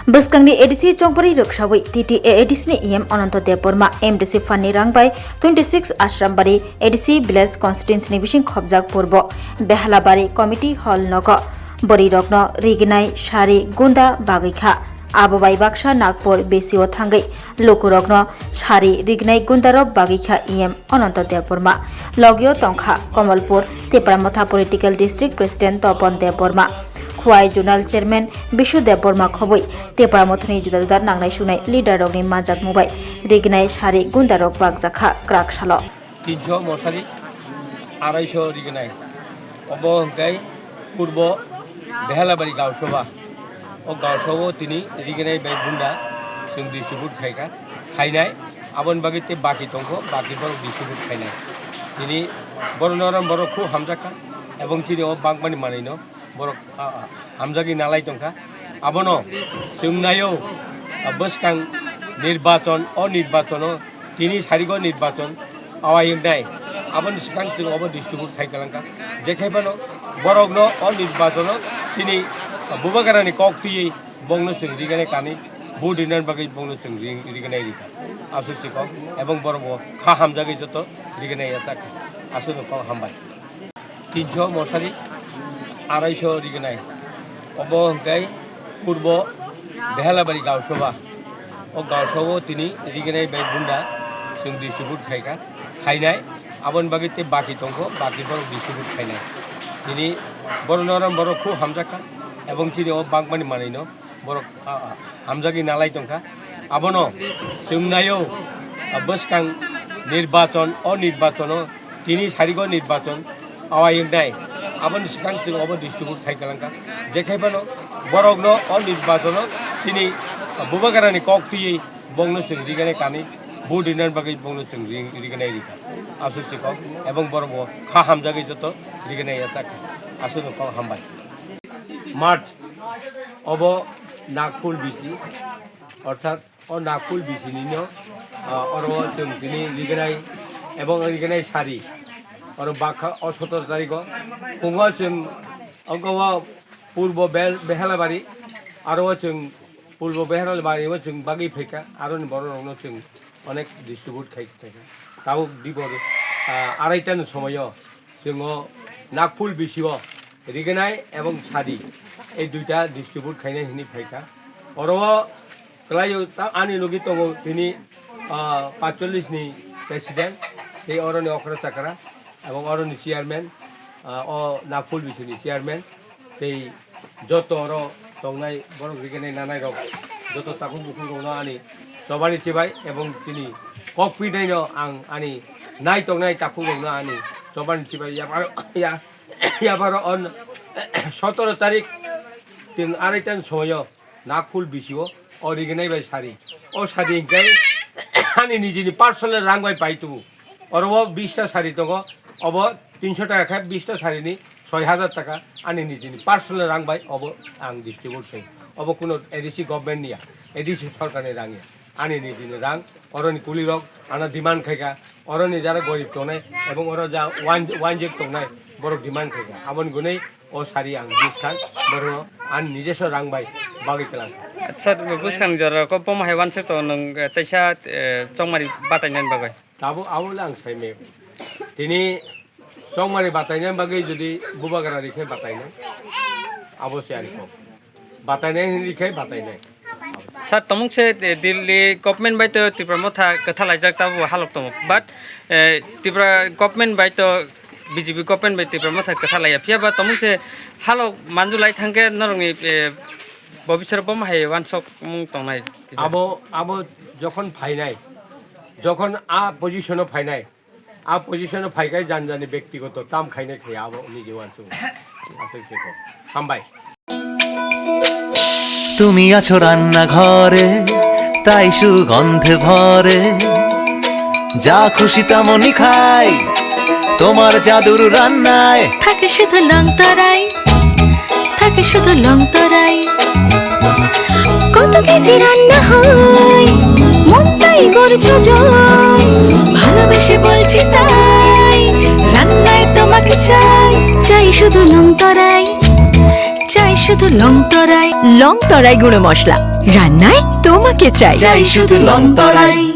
Buskangni ADC Chongpari Rukshawi TTA ADC ni EM Ananto Deborma MDC Fanni Rangbai 26 Ashrambari ADC Village Constituency Division Khobjak Purbo Behalabari Committee Hall Nogo Bori Rogno Riginai Shari Gunda Bagikha Ababai Baksha Nagpur Besio Thangai Lokurogno Shari Rignai Gundarok Bagikha EM Ananto Deborma Logio Tongkha Kamalpur Tipramotha Political District President Topon Deborma Khwai Journal Chairman Bishu Deborma Khoboi Tiparamothni Judar Nangnai Sunai Leader Rogni Majak Mubai Rignai Shari Gundarok Bagjakha Krak Shalo 300 মশারি 250 রিগনাই অবহংকাই পূর্ব বেহালাবাড়ি গাঁওসভা ও গাঁওসভাও তিনি রিগনাই by বুন্ডা जों distribute खायनाय आबन बागिते बाकी दंख बाकी बर distribute खायनाय তিনি बर नरम बर खूब हामजाखा এবং তিনি बांगमानि मानैनो बर हामजागि नालाय दंखा आबनो जों नायो बसकां निर्वाचन अनिर्वाचन তিনি সারিগো নির্বাচন আওয়াইনাই আবন সিকাং जों अब डिस्ट्रिब्यूट खायगालांखा जेखायबानो बरगनो अनिर्वाचन তিনি बुबागारानि कक्तियै बंनो जों रिगानाय कानि बुदिनार बागै बंनो जों रिगानाय रिका आसुसिको এবং बरग खा हामजागि जत रिगानाय यासा आसुनो हामबाय 300 মশারি 250 রিগনাই অবহংকাই পূর্ব বেহালাবাড়ি গাঁওসভা ও গাঁওসভাও তিনি রিগনাই বাই বুন্ডা जों डिस्ट्रिब्यूट खायनाय आबन बागिते बाकी दंख बाकी बर डिस्ट्रिब्यूट खायनाय তিনি बर नरम बर खूब हामजाखा এবং তিনি बांगमानि मानैनो बर हामजागि नालाय दंखा आबनो जों नायो बसकां निर्वाचन अनिर्वाचन তিনি সারিগো নির্বাচন আওয়াইনাই आबन सिकां जों अब डिस्ट्रिब्यूट खायगालांखा जेखायबानो बरगनो अनिर्वाचन তিনি बुबागारानि कक्तियै बंनो जों रिगानाय कानि बुदिनार बागै बंनो जों रिगानाय रिका आसुसिको এবং बरग खा हामजागि जत रिगानाय यासा आसुनो हामबाय मार्च अब नागपुर बिसि अर्थात नागपुर बिसिनिनो अर जों दिनै रिगानाय এবং रिगानाय सारि और बाखा 17 तारिख फुङाव जों अगावा पूर्व बेहालाबारि आरो जों पूर्व बेहालाबारियाव जों बागै फैखा आरो बर'नावनो जों अनेक डिस्ट्रिब्यूट खायखा ताबो दिबर आरायटानि समायाव जोङो नागपुर बिसियाव रिगानाय এবং सारि এই দুইটা डिस्ट्रिब्यूट खायनाय हिनि फैखा अरो क्लायो आनि लगी दङ তিনি 45 नि प्रेसिडेंट এই अरनि अखरा साकरा এবং अरनि चेयारमैन नागपुर बिसिनि चेयारमैन এই যত अर दंनाय बर रिगानाय नानाय रक যত ताखु बुखु दंना आनि सबानि चिबाय এবং তিনি ककपिनायनो आं आनि नाय दंनाय ताखु दंना आनि सबानि चिबाय याबार अन 17 तारिख दिन आरायटान समायाव नागपुर बिसियाव रिगानाय बाय सारि सारि इंकाय आनि निजिनि पार्सनेल रांबाय पाइतु और 20टा सारि दङ अब 300 टाका खाय 20टा सारिनि 6000 टाका आनि निजिनि पार्सनेल रांबाय अब आं डिस्ट्रिब्यूट खाय अब कुनो एडिसि गभर्नमेंट निया एडिसि सरकारनि रांनि आनि निजिनि रां अरनि कुलि रक आना डिमान्ड खायगा अरनि जारा गरिब दंनाय एवं अर जा वान जेक दंनाय बर डिमान्ड खायगा आबन गुनै ओ सारि आं डिसकाउंट बर आन निजेस रांबाय बागै कलां सर बुसखां जरा को पम हायवान से तो नों तैसा चंगमारि बाटायनान बागै ताबो आवला आं सायमे दिनै चंगमारि बाटायनान बागै जुदि बुबागारा रिखे बाटायनाय अबसे आरिखौ बाटायनाय रिखे बाटायनाय सर तमुक से दिल्ली गवर्नमेंट बाय तो तिब्रामथा कथा लायजाक ताबो हालक दङ बाट तिब्रा गवर्नमेंट बाय तो बीजेपी गवर्नमेंट बाय तिब्रामथा कथा लाया फियाबा तमुक से हालक मानजुलाय थांगे नरंनि भबिष्य बम हाय वानसक मुं तंनाय आबो যখন फायनाय যখন পজিশনে फायनाय পজিশনে फायगाय जानजानि व्यक्तिगत ताम खायनाय खाय आबो निजे वानसु आसैसेको हामबाय তুমি আছো রান্না ঘরে তাই সুগন্ধে ভরে যা খুশি তেমনই খাই তোমার জাদুর রান্নায় থাকে শুধু লং তরাই কত কেজি রান্না হয় মনটাই করছো জয় ভালোবেসে বলছি তাই রান্নায় তোমাকে চাই শুধু লং তরাই লং তরাই গুঁড়ো মশলা রান্নায় তোমাকে চাই চাই শুধু লং তরাই।